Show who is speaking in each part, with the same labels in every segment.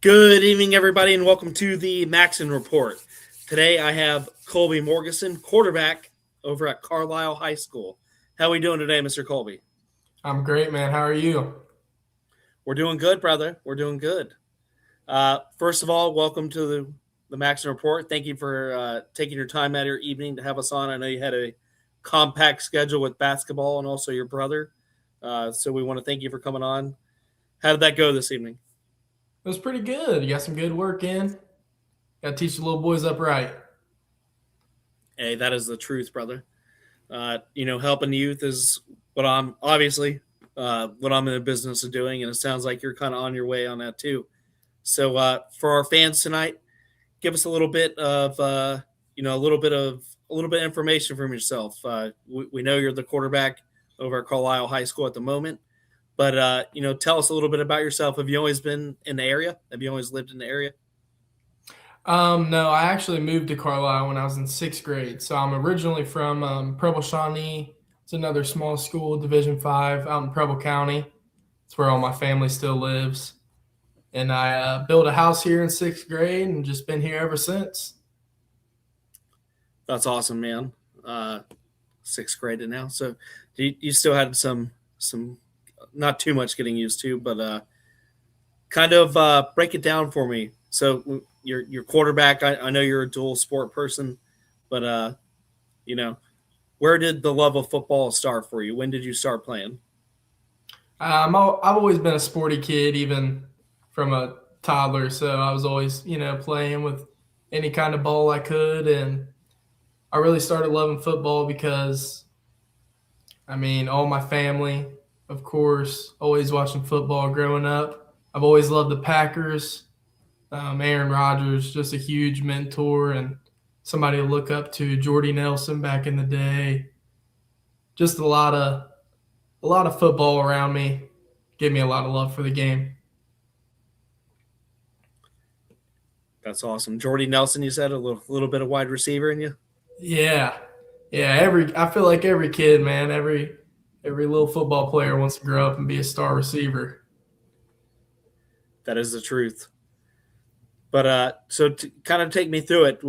Speaker 1: Good evening, everybody, and welcome to the Maxon Report. Today I have Kolby Morgerson, quarterback over at Carlisle High School. How are we doing today, Mr. Kolby?
Speaker 2: I'm great, man. How are you?
Speaker 1: We're doing good, brother. We're doing good. First of all, welcome to the Maxon Report. Thank you for taking your time out of your evening to have us on. I know you had a compact schedule with basketball and also your brother, so we want to thank you for coming on. How did that go this evening?
Speaker 2: It was pretty good. You got some good work in. Got to teach the little boys up right.
Speaker 1: Hey, that is the truth, brother. Helping youth is what I'm obviously what I'm in the business of doing, and it sounds like you're kind of on your way on that too. So for our fans tonight, give us a little bit of a little bit of information from yourself. We know you're the quarterback over at Carlisle High School at the moment, but tell us a little bit about yourself. Have you always been in the area? Have you always lived in the area?
Speaker 2: No, I actually moved to Carlisle when I was in sixth grade. So I'm originally from Preble Shawnee. It's another small school, Division 5, out in Preble County. It's where all my family still lives. And I built a house here in sixth grade and just been here ever since.
Speaker 1: That's awesome, man. Sixth grade now, so you still had some not too much getting used to, but kind of break it down for me. So your quarterback. I know you're a dual sport person, but you know, where did the love of football start for you? When did you start playing?
Speaker 2: I've always been a sporty kid, even from a toddler. So I was always, playing with any kind of ball I could. And I really started loving football because, all my family, of course, always watching football growing up. I've always loved the Packers. Aaron Rodgers, just a huge mentor and somebody to look up to. Jordy Nelson back in the day. Just a lot of football around me. Gave me a lot of love for the game.
Speaker 1: That's awesome. Jordy Nelson, you said a little bit of wide receiver in you.
Speaker 2: Yeah, yeah. I feel like every kid, man, every little football player wants to grow up and be a star receiver.
Speaker 1: That is the truth. But so to kind of take me through it,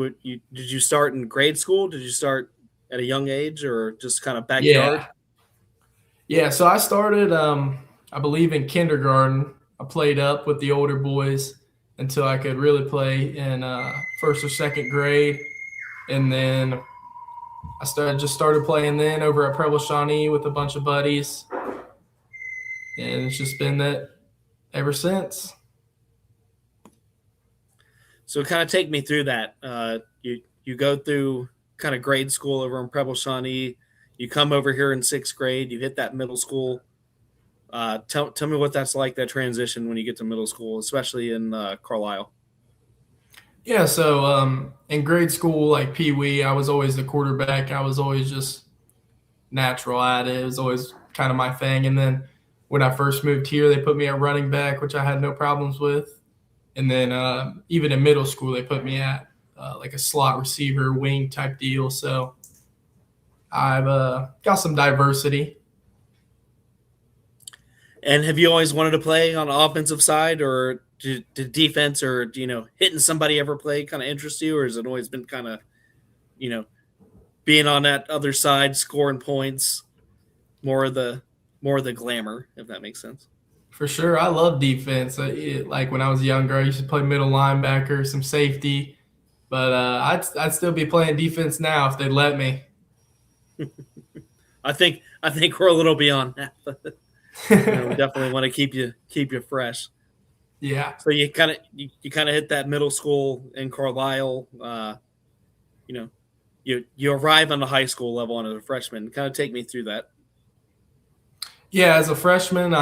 Speaker 1: did you start in grade school? Did you start at a young age, or just kind of backyard?
Speaker 2: Yeah, yeah. So I started, I believe, in kindergarten. I played up with the older boys until I could really play in first or second grade, and then I started playing then over at Preble Shawnee with a bunch of buddies, and it's just been that ever since.
Speaker 1: So kind of take me through that. You go through kind of grade school over in Preble Shawnee. You come over here in sixth grade. You hit that middle school. Tell me what that's like, that transition when you get to middle school, especially in Carlisle.
Speaker 2: Yeah, so in grade school, like Pee Wee, I was always the quarterback. I was always just natural at it. It was always kind of my thing. And then when I first moved here, they put me at running back, which I had no problems with. And then even in middle school, they put me at like a slot receiver, wing type deal. So I've got some diversity.
Speaker 1: And have you always wanted to play on the offensive side, or did defense, or hitting somebody ever play kind of interest you, or has it always been kind of you know being on that other side, scoring points, more of the more of the glamour, if that makes sense?
Speaker 2: For sure, I love defense. Like when I was younger, I used to play middle linebacker, some safety, but I'd still be playing defense now if they'd let me.
Speaker 1: I think we're a little beyond that, but we definitely want to keep you fresh.
Speaker 2: Yeah.
Speaker 1: So you kind of hit that middle school in Carlisle. You know, you arrive on the high school level as a freshman. Kind of take me through that.
Speaker 2: Yeah, as a freshman,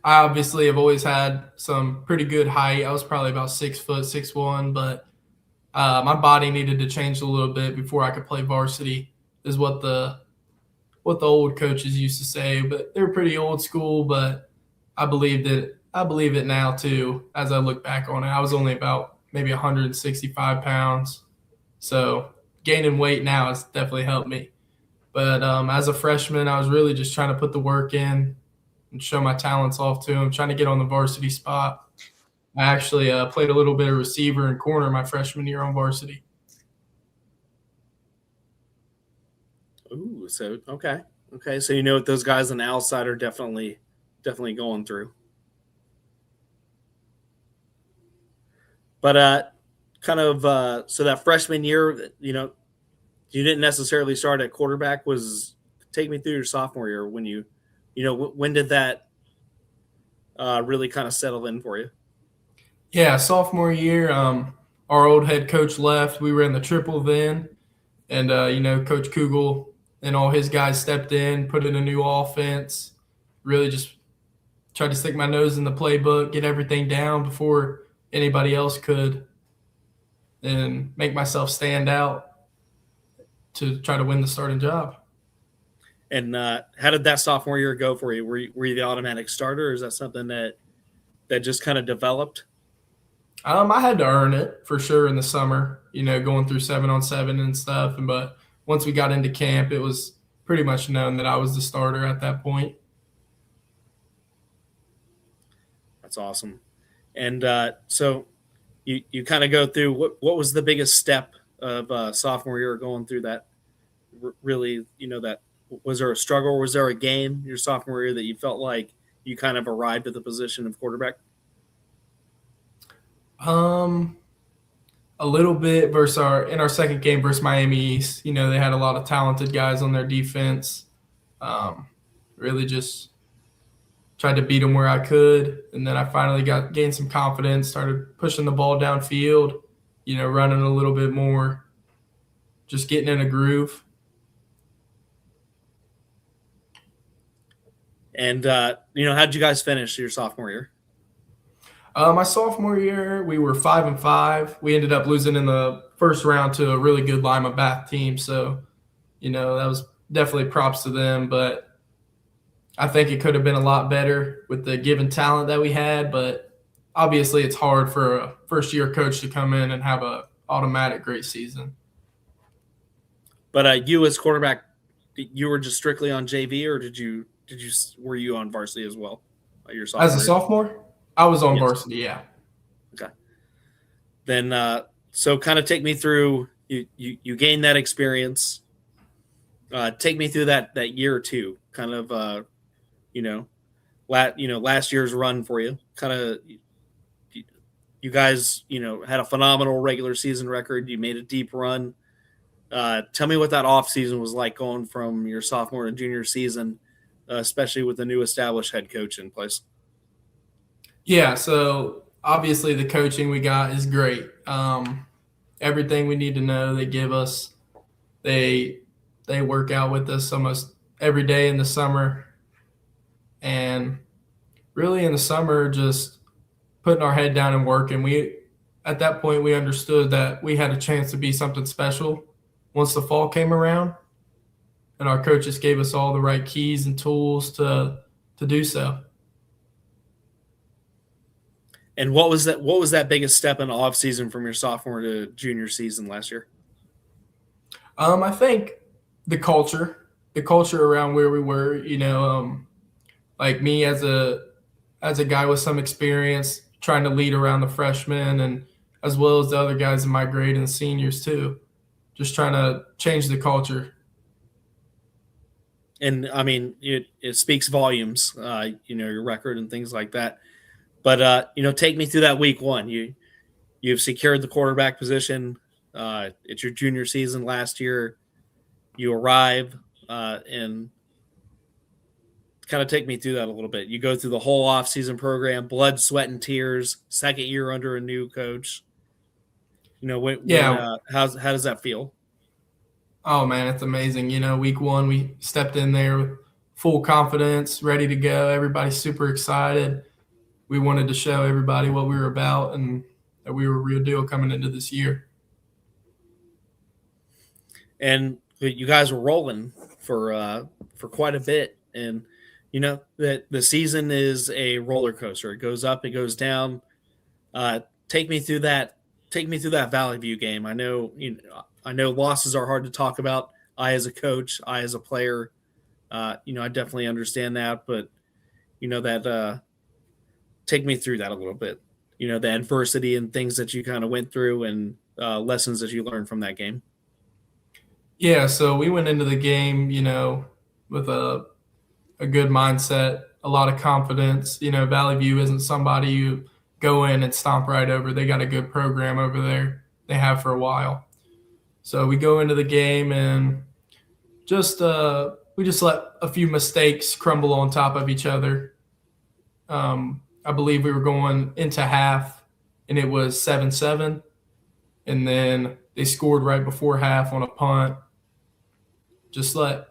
Speaker 2: I obviously have always had some pretty good height. I was probably about 6 foot, 6'1", but my body needed to change a little bit before I could play varsity, is what the old coaches used to say. But they're pretty old school, but I believed it. I believe it now too. As I look back on it, I was only about maybe 165 pounds, so gaining weight now has definitely helped me. But as a freshman, I was really just trying to put the work in and show my talents off to him, trying to get on the varsity spot. I actually played a little bit of receiver and corner my freshman year on varsity.
Speaker 1: Ooh, so okay. So you know what those guys on the outside are definitely going through. But kind of so that freshman year, you didn't necessarily start at quarterback. Was take me through your sophomore year when when did that really kind of settle in for you?
Speaker 2: Yeah, sophomore year, our old head coach left. We were in the triple then, and Coach Kugel and all his guys stepped in, put in a new offense. Really just tried to stick my nose in the playbook, get everything down before anybody else could, and make myself stand out to try to win the starting job.
Speaker 1: And how did that sophomore year go for you? Were you the automatic starter, or is that something that just kind of developed?
Speaker 2: I had to earn it for sure in the summer, going through 7-on-7 and stuff. But once we got into camp, it was pretty much known that I was the starter at that point.
Speaker 1: That's awesome. And so you kind of go through what was the biggest step of sophomore year going through that? Really, that was there a struggle? Or was there a game your sophomore year that you felt like you kind of arrived at the position of quarterback?
Speaker 2: A little bit in our second game versus Miami East. They had a lot of talented guys on their defense. Really just tried to beat them where I could, and then I finally gained some confidence, started pushing the ball downfield, running a little bit more, just getting in a groove.
Speaker 1: And how'd you guys finish your sophomore year?
Speaker 2: My sophomore year, we were 5-5. We ended up losing in the first round to a really good Lima Bath team. So, that was definitely props to them. But I think it could have been a lot better with the given talent that we had. But obviously, it's hard for a first-year coach to come in and have a automatic great season.
Speaker 1: But you as quarterback, you were just strictly on JV, or were you on varsity as well? Your sophomore
Speaker 2: As a sophomore? I was on varsity, yeah.
Speaker 1: Okay. Then, so kind of take me through. You gained that experience. Take me through that year or two. Kind of, last year's run for you. Kind of, you guys, had a phenomenal regular season record. You made a deep run. Tell me what that off season was like going from your sophomore and junior season, especially with the new established head coach in place.
Speaker 2: Yeah, so obviously the coaching we got is great. Everything we need to know, they give us. They work out with us almost every day in the summer, and really in the summer, just putting our head down and working. At that point we understood that we had a chance to be something special once the fall came around, and our coaches gave us all the right keys and tools to do so.
Speaker 1: And what was that biggest step in the off season from your sophomore to junior season last year?
Speaker 2: I think the culture around where we were, like me as a guy with some experience trying to lead around the freshmen, and as well as the other guys in my grade and seniors too, just trying to change the culture.
Speaker 1: And I mean, it speaks volumes, your record and things like that. But take me through that week one. You've secured the quarterback position. It's your junior season last year. You arrive and kind of take me through that a little bit. You go through the whole off-season program, blood, sweat, and tears. Second year under a new coach. How does that feel?
Speaker 2: Oh man, it's amazing. Week one we stepped in there with full confidence, ready to go. Everybody's super excited. We wanted to show everybody what we were about and that we were a real deal coming into this year.
Speaker 1: And you guys were rolling for quite a bit, and that the season is a roller coaster. It goes up, it goes down. Take me through that. Take me through that Valley View game. I know losses are hard to talk about. I as a coach, I as a player, I definitely understand that. But that take me through that a little bit. the adversity and things that you kind of went through and lessons that you learned from that game?
Speaker 2: Yeah, so we went into the game, with a good mindset, a lot of confidence. Valley View isn't somebody you go in and stomp right over. They got a good program over there. They have for a while. So we go into the game and just we just let a few mistakes crumble on top of each other. I believe we were going into half, and it was 7-7, and then they scored right before half on a punt. Just let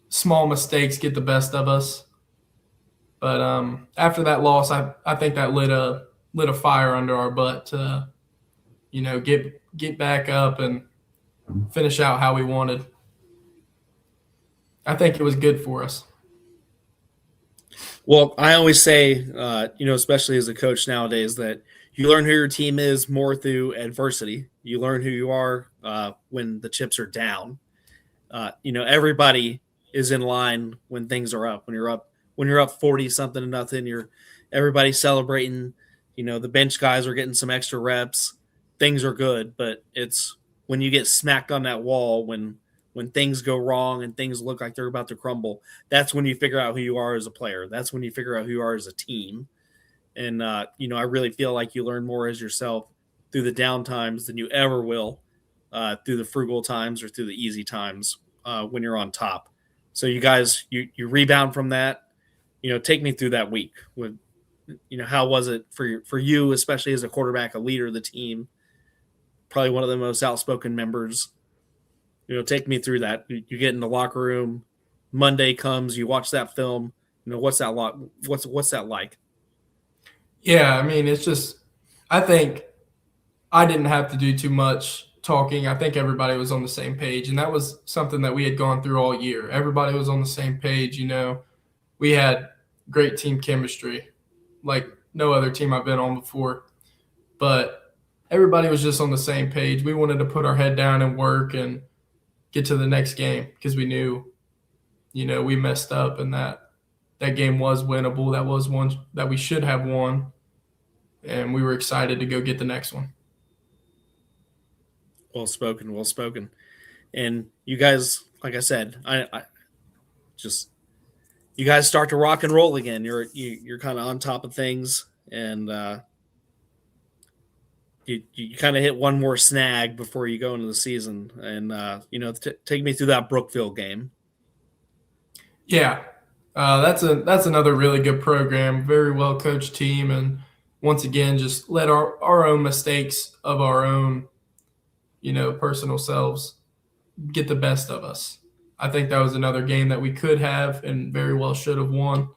Speaker 2: small mistakes get the best of us. But after that loss, I think that lit a fire under our butt to get back up and finish out how we wanted. I think it was good for us.
Speaker 1: Well, I always say, especially as a coach nowadays, that you learn who your team is more through adversity. You learn who you are when the chips are down. Everybody is in line when things are up. When you're up 40 something to nothing, everybody's celebrating. The bench guys are getting some extra reps. Things are good, but it's when you get smacked on that wall when things go wrong and things look like they're about to crumble. That's when you figure out who you are as a player. That's when you figure out who you are as a team. And I really feel like you learn more as yourself through the down times than you ever will through the frugal times or through the easy times when you're on top. So you guys, you rebound from that. Take me through that week. How was it for you, especially as a quarterback, a leader of the team, probably one of the most outspoken members? Take me through that. You get in the locker room. Monday comes. You watch that film. What's that like? What's that like?
Speaker 2: Yeah, I mean, it's just I think I didn't have to do too much talking. I think everybody was on the same page, and that was something that we had gone through all year. Everybody was on the same page. We had great team chemistry, like no other team I've been on before. But everybody was just on the same page. We wanted to put our head down and work and get to the next game because we knew, we messed up and that game was winnable. That was one that we should have won, and we were excited to go get the next one.
Speaker 1: Well spoken, well spoken. And you guys, like I said, I just you guys start to rock and roll again. You're kind of on top of things, and you kind of hit one more snag before you go into the season. And take me through that Brookville game.
Speaker 2: Yeah, that's another really good program, very well coached team, and once again, just let our own mistakes of our own, personal selves get the best of us. I think that was another game that we could have and very well should have won.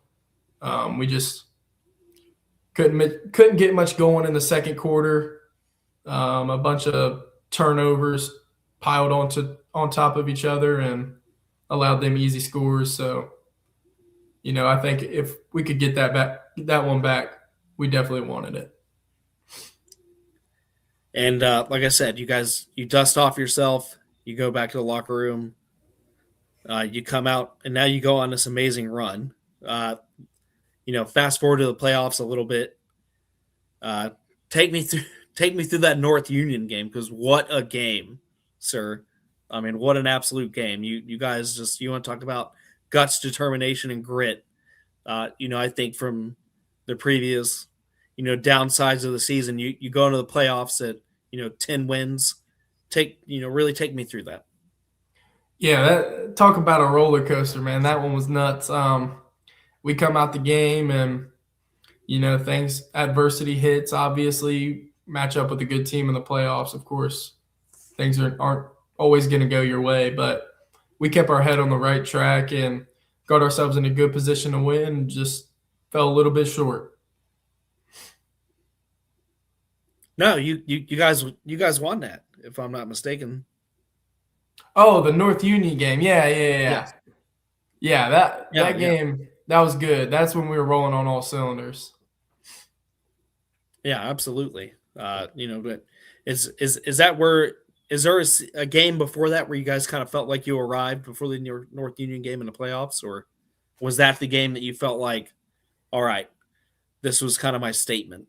Speaker 2: We just couldn't get much going in the second quarter. A bunch of turnovers piled on top of each other and allowed them easy scores. So, I think if we could get that one back, we definitely wanted it.
Speaker 1: And like I said, you guys, you dust off yourself. You go back to the locker room. You come out, and now you go on this amazing run. Fast forward to the playoffs a little bit. Take me through that North Union game, because what a game, sir. I mean, what an absolute game. You guys you want to talk about guts, determination, and grit. I think from the previous, downsides of the season, you go into the playoffs at, 10 wins. Really take me through that.
Speaker 2: Yeah, talk about a roller coaster, man. That one was nuts. We come out the game and, adversity hits, obviously, match up with a good team in the playoffs, of course. Things aren't always going to go your way, but we kept our head on the right track and got ourselves in a good position to win and just fell a little bit short.
Speaker 1: No, you guys won that, if I'm not mistaken.
Speaker 2: Oh, the North Union game. Yeah.
Speaker 1: Yes.
Speaker 2: Yeah, that game, that was good. That's when we were rolling on all cylinders.
Speaker 1: Yeah, absolutely. But is there a game before that where you guys kind of felt like you arrived before the North Union game in the playoffs, or was that the game that you felt like, all right, this was kind of my statement?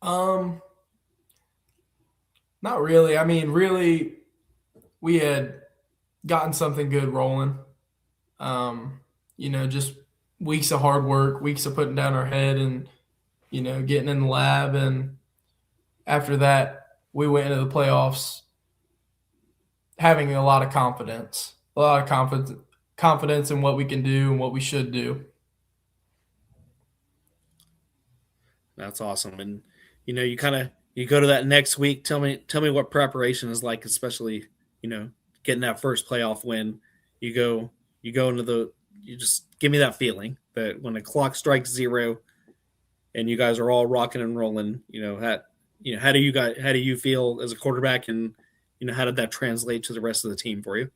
Speaker 2: Um, Not really. I mean, really, we had gotten something good rolling. Um, just weeks of hard work, weeks of putting down our head and, getting in the lab. And after that, we went into the playoffs having a lot of confidence in what we can do and what we should do.
Speaker 1: That's awesome. And you kind of you go to that next week. Tell me what preparation is like, especially getting that first playoff win. You go you go into the you just give me that feeling that when the clock strikes zero and you guys are all rocking and rolling. How do you feel as a quarterback, and how did that translate to the rest of the team for you?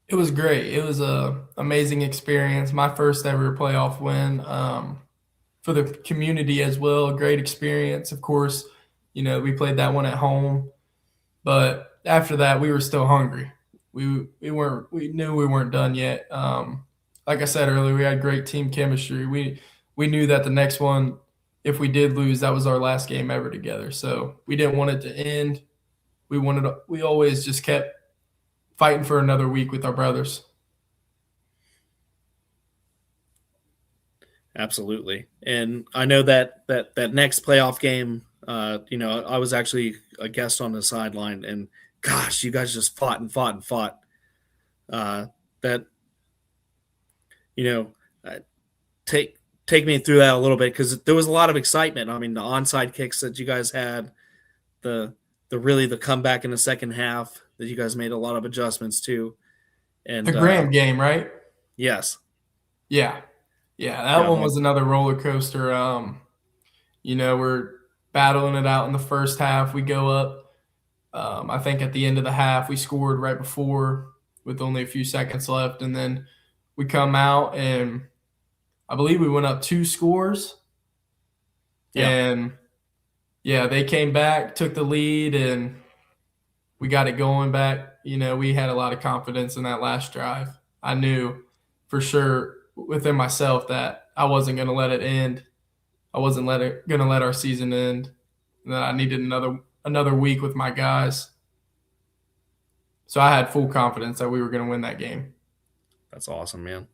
Speaker 2: It was great. It was a amazing experience. My first ever playoff win. For the community as well. A great experience. Of course, we played that one at home, but after that, we were still hungry. We knew we weren't done yet. Like I said earlier, we had great team chemistry. We knew that the next one, if we did lose, that was our last game ever together. So we didn't want it to end. We always just kept fighting for another week with our brothers.
Speaker 1: Absolutely. And I know that next playoff game, I was actually a guest on the sideline, and gosh, you guys just fought and fought and fought. That you know, uh, take take me through that a little bit, because there was a lot of excitement. I mean, the onside kicks that you guys had, the the comeback in the second half that you guys made a lot of adjustments to,
Speaker 2: The
Speaker 1: and
Speaker 2: Graham game, right?
Speaker 1: yes,
Speaker 2: Yeah. Yeah, that
Speaker 1: yeah,
Speaker 2: one was another roller coaster. We're battling it out in the first half. We go up. I think at the end of the half, we scored right before with only a few seconds left. And then we come out and I believe we went up 2 scores.
Speaker 1: yeah,
Speaker 2: And yeah, they came back, took the lead, and we got it going back. We had a lot of confidence in that last drive. I knew for sure within myself that I wasn't going to let it end. I wasn't going to let our season end. And that I needed another week with my guys. So I had full confidence that we were going to win that game.
Speaker 1: that's awesome, man.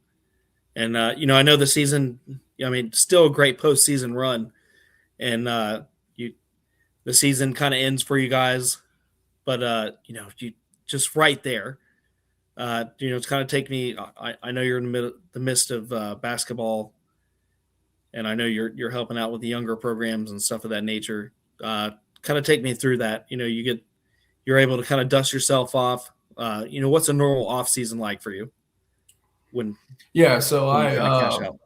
Speaker 1: And I know the season. I mean, still a great postseason run, and you the season kind of ends for you guys, but you just right there. It's kind of take me. I know you're in the midst of basketball, and I know you're helping out with the younger programs and stuff of that nature. Kind of take me through that. You're able to kind of dust yourself off. What's a normal off season like for you when
Speaker 2: Yeah, so
Speaker 1: when you
Speaker 2: I
Speaker 1: kind of cash out?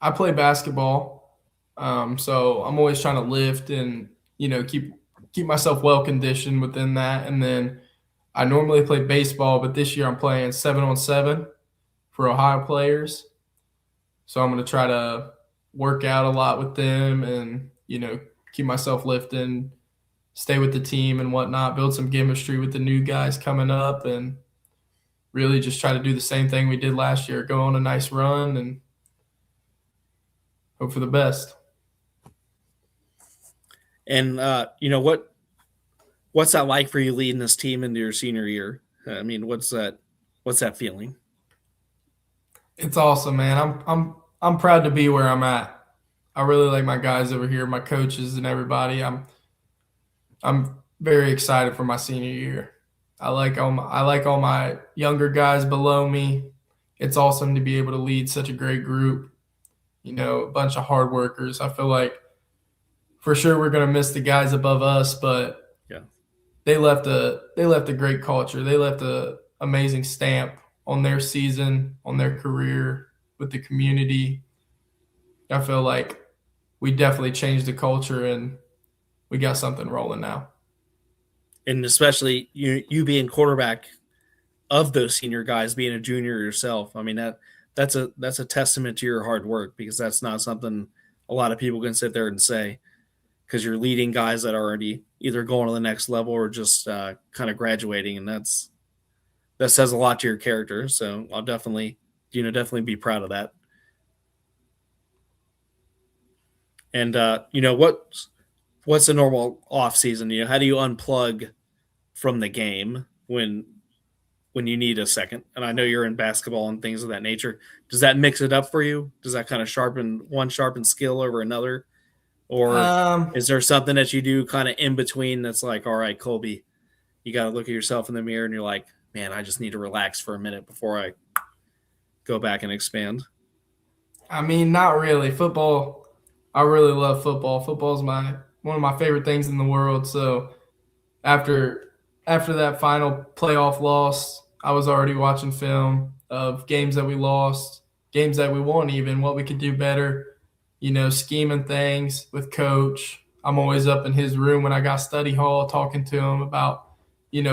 Speaker 2: I play basketball. So I'm always trying to lift and keep myself well conditioned within that. And then I normally play baseball, but this year I'm playing 7-on-7 for Ohio players. So I'm going to try to work out a lot with them and keep myself lifting, stay with the team and whatnot, build some chemistry with the new guys coming up, and really just try to do the same thing we did last year, go on a nice run and hope for the best.
Speaker 1: And what's that like for you leading this team into your senior year? I mean, what's that feeling?
Speaker 2: It's awesome, man. I'm proud to be where I'm at. I really like my guys over here, my coaches and everybody. I'm very excited for my senior year. I like all my younger guys below me. It's awesome to be able to lead such a great group, a bunch of hard workers. I feel like for sure we're going to miss the guys above us, but
Speaker 1: Yeah.
Speaker 2: they left a great culture. They left a amazing stamp on their season, on their career with the community. I feel like we definitely changed the culture and we got something rolling now.
Speaker 1: And especially you being quarterback of those senior guys, being a junior yourself. I mean, that's a testament to your hard work, because that's not something a lot of people can sit there and say, because you're leading guys that are already either going to the next level or just kind of graduating, and that says a lot to your character. So I'll definitely be proud of that. And what's the normal off season? How do you unplug from the game when you need a second? And I know you're in basketball and things of that nature. Does that mix it up for you? Does that kind of sharpen skill over another? Or
Speaker 2: Um,
Speaker 1: is there something that you do kind of in between that's like, all right, Colby, you got to look at yourself in the mirror and you're like, man, I just need to relax for a minute before I go back and expand?
Speaker 2: I mean, not really. Football, I really love football. Football is my one of my favorite things in the world. So after after that final playoff loss, I was already watching film of games that we lost, games that we won, even what we could do better. Scheming things with coach. I'm always up in his room when I got study hall talking to him about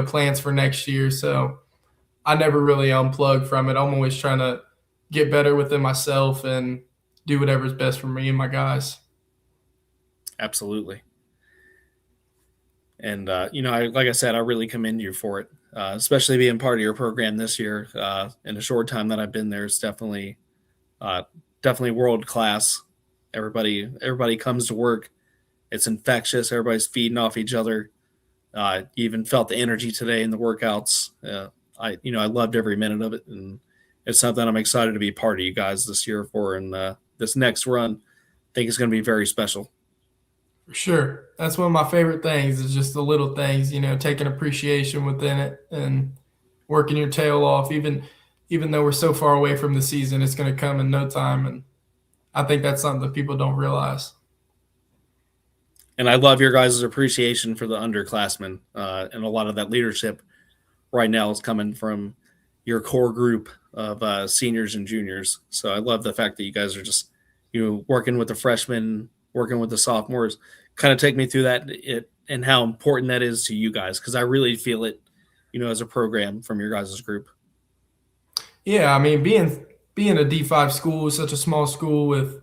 Speaker 2: plans for next year. So I never really unplug from it. I'm always trying to get better within myself and do whatever's best for me and my guys.
Speaker 1: Absolutely. And like I said, I really commend you for it, especially being part of your program this year. In the short time that I've been there, it's uh, definitely world class. Everybody comes to work. It's infectious. Everybody's feeding off each other. You even felt the energy today in the workouts. I loved every minute of it, and it's something I'm excited to be part of you guys this year for. And this next run, I think it's going to be very special.
Speaker 2: For sure. That's one of my favorite things is just the little things, taking appreciation within it and working your tail off. Even though we're so far away from the season, it's going to come in no time. And I think that's something that people don't realize.
Speaker 1: And I love your guys' appreciation for the underclassmen, and a lot of that leadership right now is coming from your core group of seniors and juniors. So I love the fact that you guys are just working with the freshmen, working with the sophomores. Kind of take me through and how important that is to you guys, because I really feel it, as a program from your guys' group.
Speaker 2: Yeah, I mean, being a D5 school, such a small school with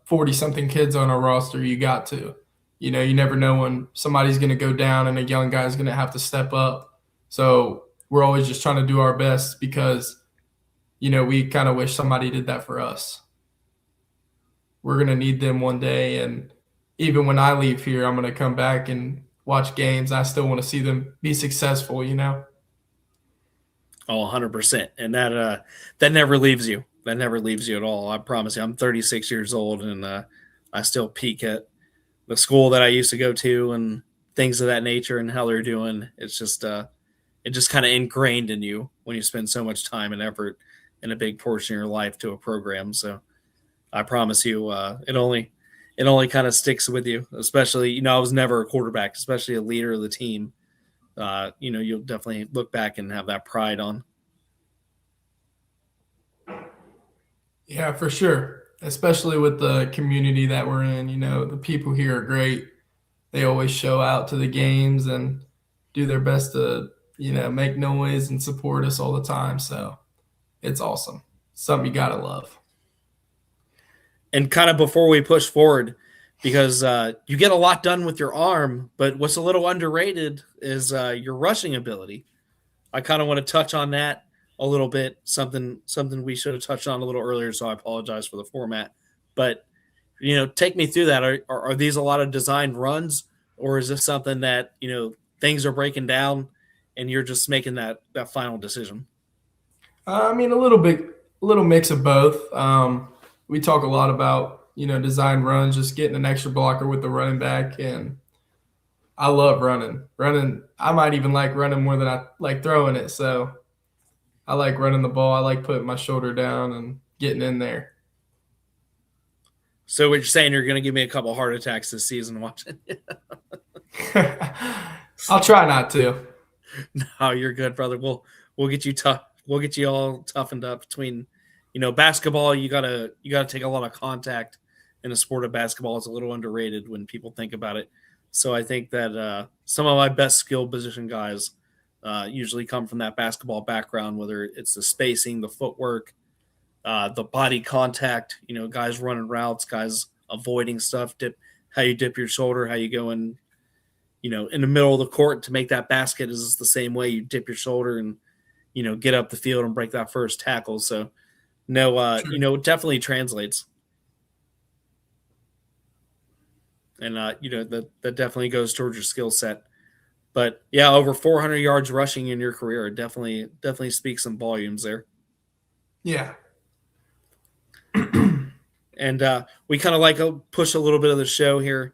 Speaker 2: 40 something kids on our roster, you got to. You never know when somebody's going to go down and a young guy's going to have to step up. So we're always just trying to do our best because, we kind of wish somebody did that for us. We're going to need them one day. And even when I leave here, I'm going to come back and watch games. I still want to see them be successful.
Speaker 1: Oh, 100%. And that never leaves you. That never leaves you at all. I promise you. I'm 36 years old, and I still peek at the school that I used to go to and things of that nature and how they're doing. It's just it just kind of ingrained in you when you spend so much time and effort in a big portion of your life to a program. So I promise you, it only kind of sticks with you. Especially, I was never a quarterback, especially a leader of the team. You'll definitely look back and have that pride on.
Speaker 2: Yeah, for sure. Especially with the community that we're in. The people here are great. They always show out to the games and do their best to, make noise and support us all the time. So it's awesome. Something you gotta love.
Speaker 1: And kind of before we push forward, because you get a lot done with your arm, but what's a little underrated is your rushing ability. I kind of want to touch on that a little bit. Something we should have touched on a little earlier, so I apologize for the format. But take me through that. Are these a lot of designed runs, or is this something that things are breaking down, and you're just making that final decision?
Speaker 2: I mean, a little mix of both. We talk a lot about design runs, just getting an extra blocker with the running back, and I love running. Running, I might even like running more than I like throwing it. So I like running the ball. I like putting my shoulder down and getting in there.
Speaker 1: So what you're saying, you're going to give me a couple heart attacks this season watching?
Speaker 2: I'll try not to.
Speaker 1: No, you're good, brother. We'll get you tough. We'll get you all toughened up between, basketball. You gotta take a lot of contact in the sport of basketball. It's a little underrated when people think about it. So I think that some of my best skilled position guys usually come from that basketball background, whether it's the spacing, the footwork, the body contact. Guys running routes, guys avoiding stuff. How you dip your shoulder, how you go in the middle of the court to make that basket is the same way you dip your shoulder and get up the field and break that first tackle. So no,
Speaker 2: Sure.
Speaker 1: it definitely translates. and that definitely goes towards your skill set. But yeah, over 400 yards rushing in your career definitely speaks some volumes there.
Speaker 2: Yeah.
Speaker 1: And we kind of like push a little bit of the show here,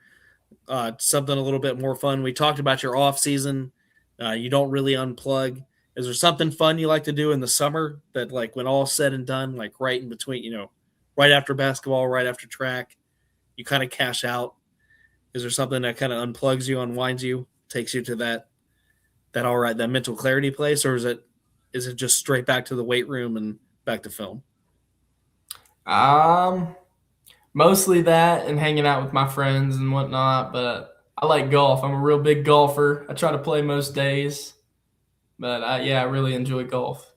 Speaker 1: something a little bit more fun. We talked about your off season. You don't really unplug. Is there something fun you like to do in the summer that, like, when all's said and done, like right in between, right after basketball, right after track, you kind of cash out? Is there something that kind of unplugs you, unwinds you, takes you to that mental clarity place, or is it just straight back to the weight room and back to film?
Speaker 2: Um, Mostly that and hanging out with my friends and whatnot. But I like golf. I'm a real big golfer. I try to play most days. But yeah, I really enjoy golf.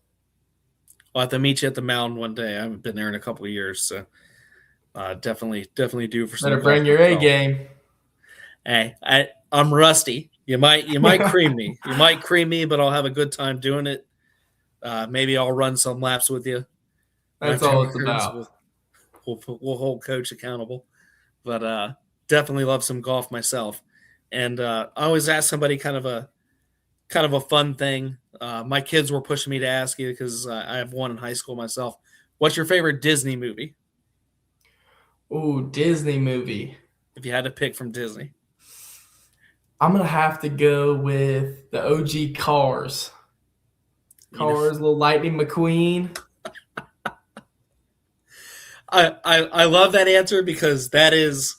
Speaker 1: I'll have to meet you at the mound one day. I haven't been there in a couple of years, so definitely due for some
Speaker 2: Better
Speaker 1: golf
Speaker 2: bring your A
Speaker 1: myself.
Speaker 2: game.
Speaker 1: Hey, I'm rusty. You might cream me. You might cream me, but I'll have a good time doing it. Maybe I'll run some laps with you
Speaker 2: That's all it's
Speaker 1: afterwards.
Speaker 2: about.
Speaker 1: We'll hold coach accountable. But definitely love some golf myself. And I always ask somebody kind of a fun thing. My kids were pushing me to ask you because I have one in high school myself. What's your favorite Disney movie?
Speaker 2: Ooh, Disney movie.
Speaker 1: If you had to pick from Disney.
Speaker 2: I'm gonna have to go with the OG Cars.
Speaker 1: You know,
Speaker 2: Cars, little Lightning McQueen.
Speaker 1: I love that answer because that is,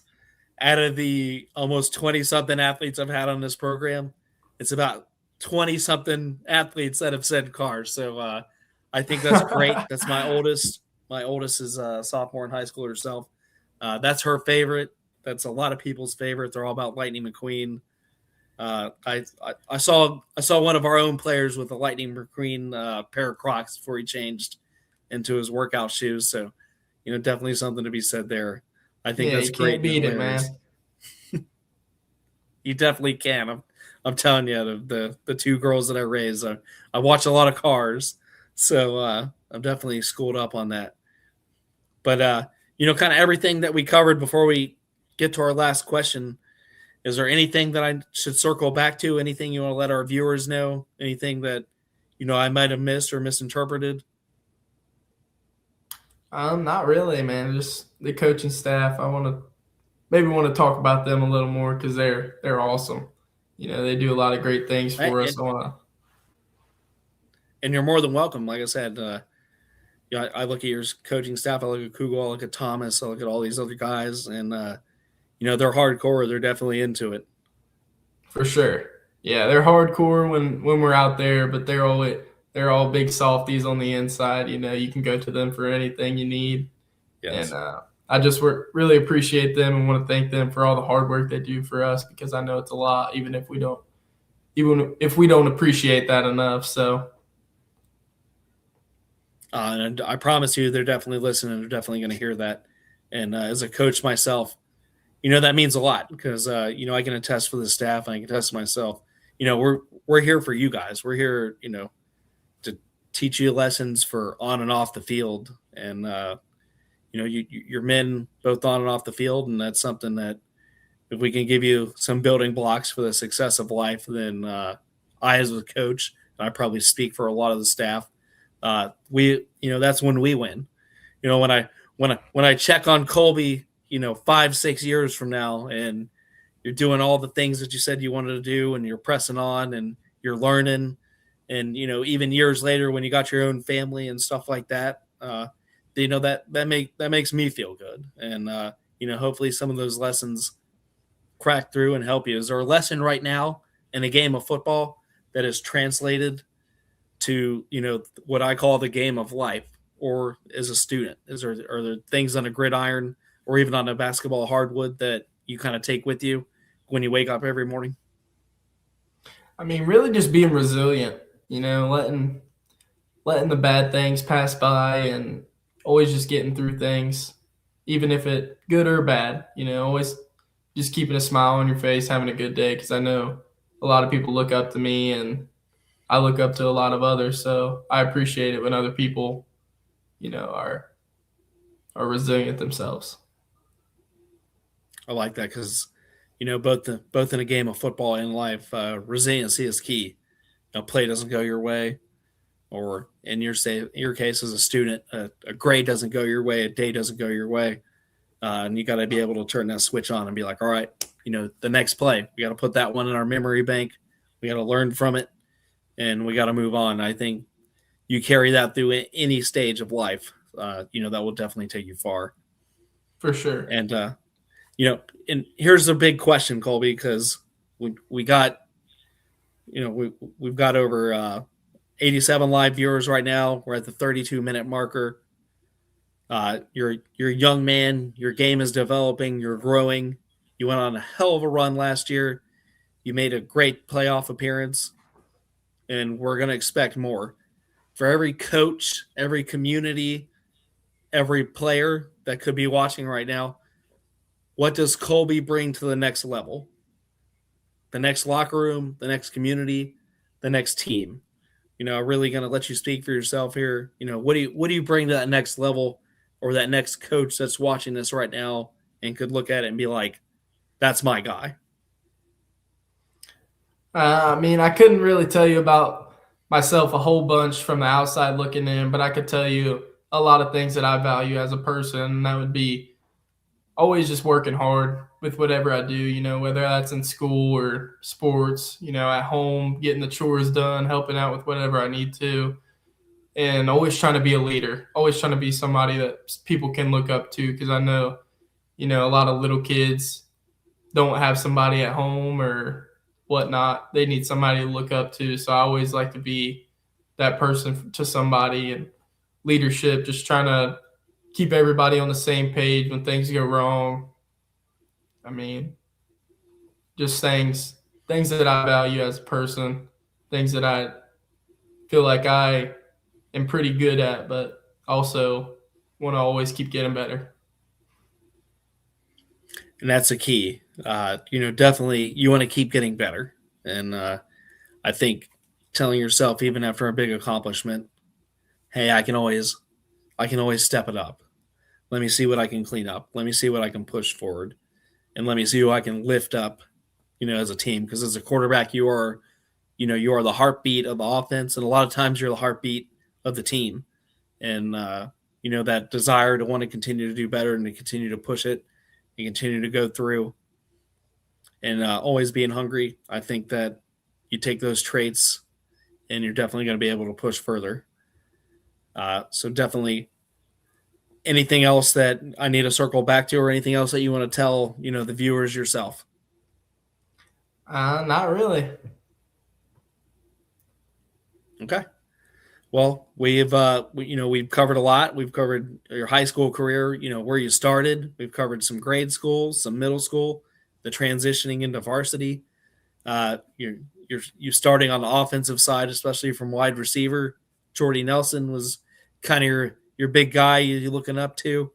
Speaker 1: out of the almost 20 something athletes I've had on this program, it's about 20 something athletes that have said Cars. So I think that's great. That's my oldest. My oldest is a sophomore in high school herself. That's her favorite. That's a lot of people's favorite. They're all about Lightning McQueen. I saw one of our own players with a Lightning McQueen pair of Crocs before he changed into his workout shoes. So, definitely something to be said there. I think
Speaker 2: Yeah,
Speaker 1: that's
Speaker 2: you
Speaker 1: great
Speaker 2: can't
Speaker 1: and
Speaker 2: beat it,
Speaker 1: hilarious.
Speaker 2: man.
Speaker 1: You definitely can. I'm telling you, the two girls that I raised, I watch a lot of Cars, so I'm definitely schooled up on that. But kind of everything that we covered before we get to our last question. Is there anything that I should circle back to? Anything you want to let our viewers know? Anything that I might have missed or misinterpreted?
Speaker 2: Not really, man. Just the coaching staff. I want to talk about them a little more because they're awesome. They do a lot of great things for us.
Speaker 1: And, and you're more than welcome. Like I said, I look at your coaching staff. I look at Kugel. I look at Thomas. I look at all these other guys, and they're hardcore. They're definitely into it.
Speaker 2: For sure. Yeah, they're hardcore when we're out there, but they're all big softies on the inside. You can go to them for anything you need.
Speaker 1: Yes.
Speaker 2: And I just really appreciate them and want to thank them for all the hard work they do for us because I know it's a lot, even if we don't appreciate that enough. So.
Speaker 1: And I promise you, they're definitely listening. They're definitely going to hear that. And as a coach myself, that means a lot because I can attest for the staff and I can attest myself. We're here for you guys. We're here, to teach you lessons for on and off the field, and you're men both on and off the field, and that's something that if we can give you some building blocks for the success of life, then I, as a coach, and I probably speak for a lot of the staff, that's when we win. When I check on Kolby, 5-6 years from now, and you're doing all the things that you said you wanted to do, and you're pressing on, and you're learning, and even years later when you got your own family and stuff like that, that makes me feel good, and hopefully some of those lessons crack through and help you. Is there a lesson right now in a game of football that is translated to what I call the game of life, or as a student? Are there things on a gridiron or even on a basketball hardwood that you kind of take with you when you wake up every morning?
Speaker 2: I mean, really just being resilient, letting the bad things pass by and always just getting through things, even if it good or bad, always just keeping a smile on your face, having a good day. Cause I know a lot of people look up to me and I look up to a lot of others. So I appreciate it when other people, are resilient themselves.
Speaker 1: I like that because both in a game of football and life, resiliency is key. Play doesn't go your way, or in your case as a student, a grade doesn't go your way, a day doesn't go your way, and you got to be able to turn that switch on and be like, all right, the next play, we got to put that one in our memory bank. We got to learn from it, and we got to move on. I think you carry that through any stage of life. That will definitely take you far.
Speaker 2: For sure.
Speaker 1: And and here's the big question, Kolby, because we got we've got over 87 live viewers right now. We're at the 32-minute marker. You're a young man. Your game is developing. You're growing. You went on a hell of a run last year. You made a great playoff appearance, and we're going to expect more. For every coach, every community, every player that could be watching right now, what does Kolby bring to the next level? The next locker room, the next community, the next team. Really going to let you speak for yourself here. What do you bring to that next level, or that next coach that's watching this right now and could look at it and be like, that's my guy?
Speaker 2: I couldn't really tell you about myself a whole bunch from the outside looking in, but I could tell you a lot of things that I value as a person. And that would be always just working hard with whatever I do, whether that's in school or sports, at home, getting the chores done, helping out with whatever I need to, and always trying to be a leader, always trying to be somebody that people can look up to. Because I know, a lot of little kids don't have somebody at home or whatnot. They need somebody to look up to. So I always like to be that person to somebody, and leadership, just trying to keep everybody on the same page when things go wrong. Just things that I value as a person, things that I feel like I am pretty good at, but also want to always keep getting better.
Speaker 1: And that's the key. Definitely you want to keep getting better. And I think telling yourself, even after a big accomplishment, hey, I can always step it up. Let me see what I can clean up. Let me see what I can push forward. And let me see who I can lift up, as a team. Because as a quarterback, you are the heartbeat of the offense. And a lot of times you're the heartbeat of the team. And, that desire to want to continue to do better and to continue to push it and continue to go through and always being hungry. I think that you take those traits and you're definitely going to be able to push further. So definitely, anything else that I need to circle back to, or anything else that you want to tell, the viewers yourself?
Speaker 2: Not really.
Speaker 1: Okay. Well, we've covered a lot. We've covered your high school career, where you started. We've covered some grade school, some middle school, the transitioning into varsity. You're starting on the offensive side, especially from wide receiver. Jordy Nelson was kind of your big guy you're looking up to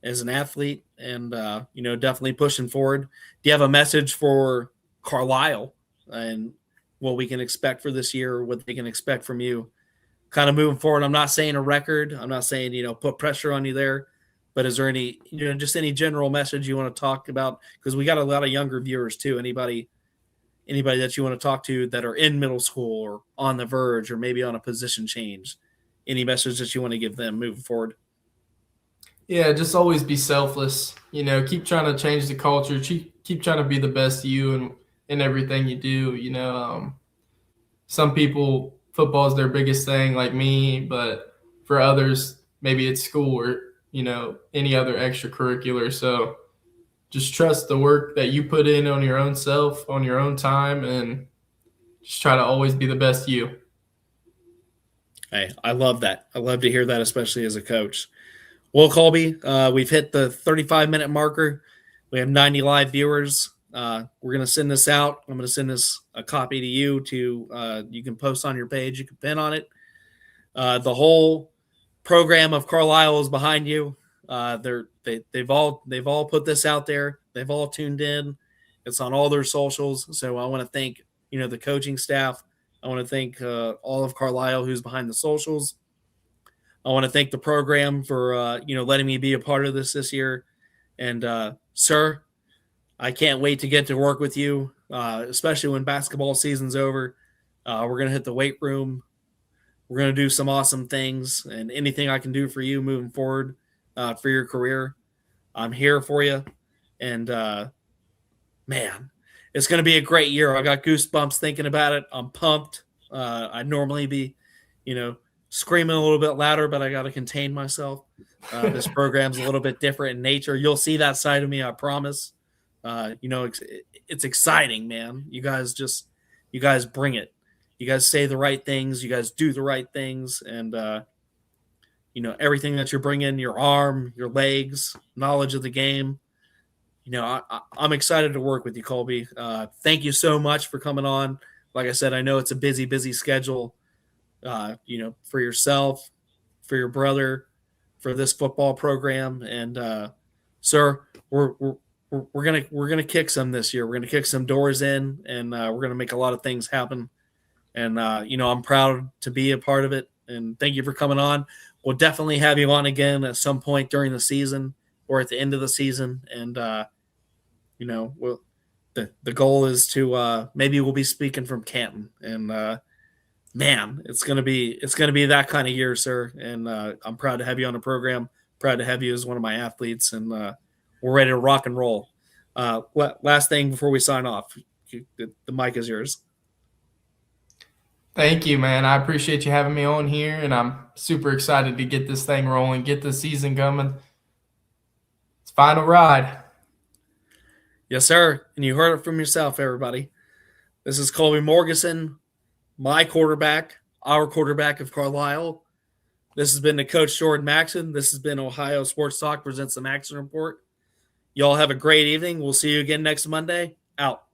Speaker 1: as an athlete, and definitely pushing forward. Do you have a message for Carlisle and what we can expect for this year, or what they can expect from you kind of moving forward? I'm not saying a record. I'm not saying, put pressure on you there, but is there any, just any general message you want to talk about? Because we got a lot of younger viewers too. Anybody that you want to talk to that are in middle school or on the verge or maybe on a position change, any message that you want to give them moving forward?
Speaker 2: Yeah, just always be selfless. Keep trying to change the culture. Keep trying to be the best you in everything you do. Some people, football is their biggest thing, like me, but for others, maybe it's school or any other extracurricular. So just trust the work that you put in on your own self, on your own time, and just try to always be the best you.
Speaker 1: Hey, I love that. I love to hear that, especially as a coach. Well, Kolby, we've hit the 35-minute marker. We have 90 live viewers. We're going to send this out. I'm going to send this a copy to you you can post on your page. You can pin on it. The whole program of Carlisle is behind you. They've all put this out there. They've all tuned in. It's on all their socials. So I want to thank, the coaching staff. I want to thank all of Carlisle who's behind the socials. I want to thank the program for letting me be a part of this year. And sir, I can't wait to get to work with you, especially when basketball season's over. We're going to hit the weight room. We're going to do some awesome things, and anything I can do for you moving forward for your career, I'm here for you. And man, it's going to be a great year. I got goosebumps thinking about it. I'm pumped. I'd normally be, screaming a little bit louder, but I got to contain myself. This program's a little bit different in nature. You'll see that side of me, I promise. It's exciting, man. You guys bring it. You guys say the right things. You guys do the right things. And, everything that you're bringing, your arm, your legs, knowledge of the game. I'm excited to work with you, Kolby. Thank you so much for coming on. Like I said, I know it's a busy, busy schedule, for yourself, for your brother, for this football program. And, sir, we're gonna kick some this year. We're gonna kick some doors in, and we're gonna make a lot of things happen. And I'm proud to be a part of it. And thank you for coming on. We'll definitely have you on again at some point during the season or at the end of the season. And the goal is to maybe we'll be speaking from Canton. And man, it's gonna be that kind of year, sir. And I'm proud to have you on the program. Proud to have you as one of my athletes, and we're ready to rock and roll. Last thing before we sign off, the mic is yours.
Speaker 2: Thank you, man. I appreciate you having me on here, and I'm super excited to get this thing rolling, get the season coming. It's final ride.
Speaker 1: Yes, sir. And you heard it from yourself, everybody. This is Kolby Morgerson, my quarterback, our quarterback of Carlisle. This has been the Coach Jordan Maxon. This has been Ohio Sports Talk presents the Maxon Report. Y'all have a great evening. We'll see you again next Monday. Out.